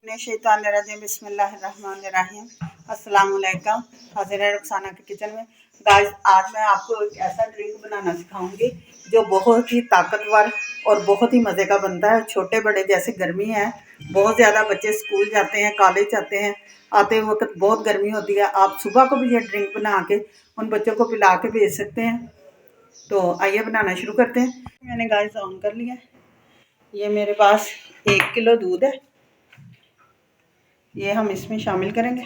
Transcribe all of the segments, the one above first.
शैतानिर्रजीम बिस्मिल्लाहिर्रहमानिर्रहीम। अस्सलाम वालेकुम। हाजिर है रुखसाना के किचन में। गाइस, आज मैं आपको एक ऐसा ड्रिंक बनाना सिखाऊंगी जो बहुत ही ताकतवर और बहुत ही मज़े का बनता है। छोटे बड़े, जैसे गर्मी है, बहुत ज़्यादा बच्चे स्कूल जाते हैं, कॉलेज जाते हैं, आते वक्त बहुत गर्मी होती है। आप सुबह को भी ये ड्रिंक बना के उन बच्चों को पिला के भेज सकते हैं। तो आइए बनाना शुरू करते हैं। मैंने गाइस ऑन कर लिया। ये मेरे पास 1 किलो दूध है, ये हम इसमें शामिल करेंगे।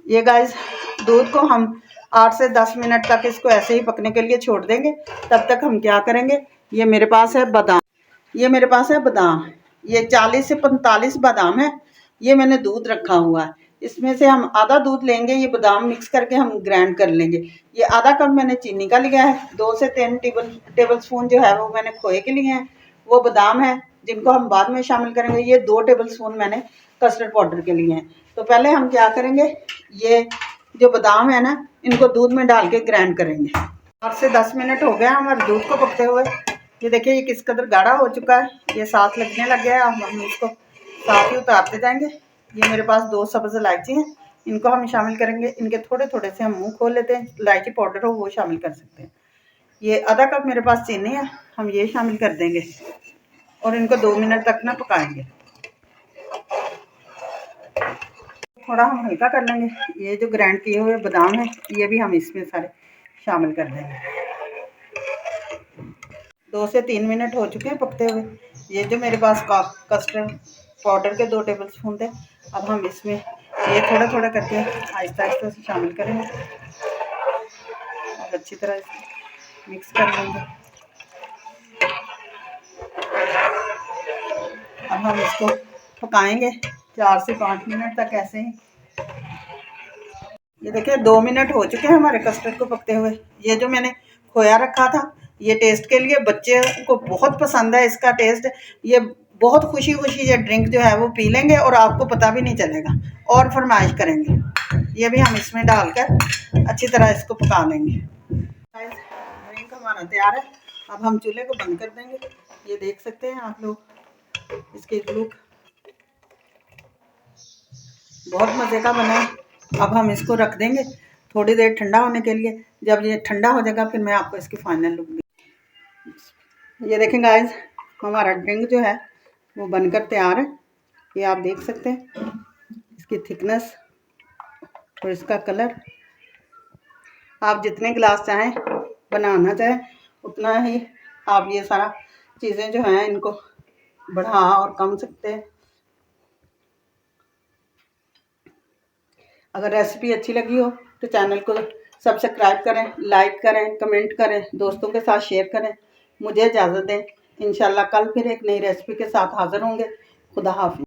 ये गाइस, दूध को हम 8 से 10 मिनट तक इसको ऐसे ही पकने के लिए छोड़ देंगे। तब तक हम क्या करेंगे, ये मेरे पास है बादाम, ये 40 से 45 बादाम है। ये मैंने दूध रखा हुआ है, इसमें से हम आधा दूध लेंगे, ये बादाम मिक्स करके हम ग्राइंड कर लेंगे। ये आधा कप मैंने चीनी का लिया है। 2 से 3 टेबल स्पून जो है वो मैंने खोए के लिए हैं। वो बादाम है जिनको हम बाद में शामिल करेंगे। ये 2 टेबल स्पून मैंने कस्टर्ड पाउडर के लिए हैं। तो पहले हम क्या करेंगे, ये जो बादाम है ना, इनको दूध में डाल के ग्राइंड करेंगे। 8 से 10 मिनट हो गया हमारे दूध को पकते हुए। ये देखिए, ये किस कदर गाढ़ा हो चुका है, ये साथ लगने लग गया है। हम इसको साथ ही उतारते जाएंगे। ये मेरे पास 2 सब्ज़ इलायची हैं, इनको हम शामिल करेंगे। इनके थोड़े थोड़े से हम मुंह खोल लेते हैं। इलायची पाउडर हो वो शामिल कर सकते हैं। ये आधा कप मेरे पास चीनी है, हम ये शामिल कर देंगे और इनको 2 मिनट तक ना पकाएंगे। थोड़ा हम हल्का कर लेंगे। ये जो ग्राइंड किए हुए बादाम है, ये भी हम इसमें सारे शामिल कर देंगे। 2 से 3 मिनट हो चुके हैं पकते हुए। ये जो मेरे पास कस्टर्ड पाउडर के 2 टेबल स्पून थे, अब हम इसमें ये थोड़ा थोड़ा करके आहिस्ता आहिस्ता से शामिल करेंगे और अच्छी तरह इसको मिक्स कर लेंगे। अब हम इसको पकाएंगे 4 से 5 मिनट तक ऐसे ही। ये देखिए, 2 मिनट हो चुके हैं हमारे कस्टर्ड को पकते हुए। ये जो मैंने खोया रखा था, ये टेस्ट के लिए बच्चे को बहुत पसंद है इसका टेस्ट। ये बहुत खुशी खुशी ये ड्रिंक जो है वो पी लेंगे और आपको पता भी नहीं चलेगा और फरमाइश करेंगे। ये भी हम इसमें डालकर अच्छी तरह इसको पका लेंगे। ड्रिंक हमारा तैयार है। अब हम चूल्हे को बंद कर देंगे। ये देख सकते हैं आप लोग, इसकी लुक बहुत मज़े का बना है। अब हम इसको रख देंगे थोड़ी देर ठंडा होने के लिए। जब ये ठंडा हो जाएगा फिर मैं आपको इसकी फाइनल लुक दूँगी। ये देखें गाइस, हमारा ड्रिंक जो है वो बनकर तैयार है। ये आप देख सकते हैं इसकी थिकनेस और इसका कलर। आप जितने गिलास चाहें बनाना चाहें उतना ही आप ये सारा चीज़ें जो हैं इनको बढ़ा और कम सकते हैं। अगर रेसिपी अच्छी लगी हो तो चैनल को सब्सक्राइब करें, लाइक करें, कमेंट करें, दोस्तों के साथ शेयर करें। मुझे इजाज़त दें। इंशाल्लाह कल फिर एक नई रेसिपी के साथ हाज़िर होंगे। खुदा हाफ़िज़।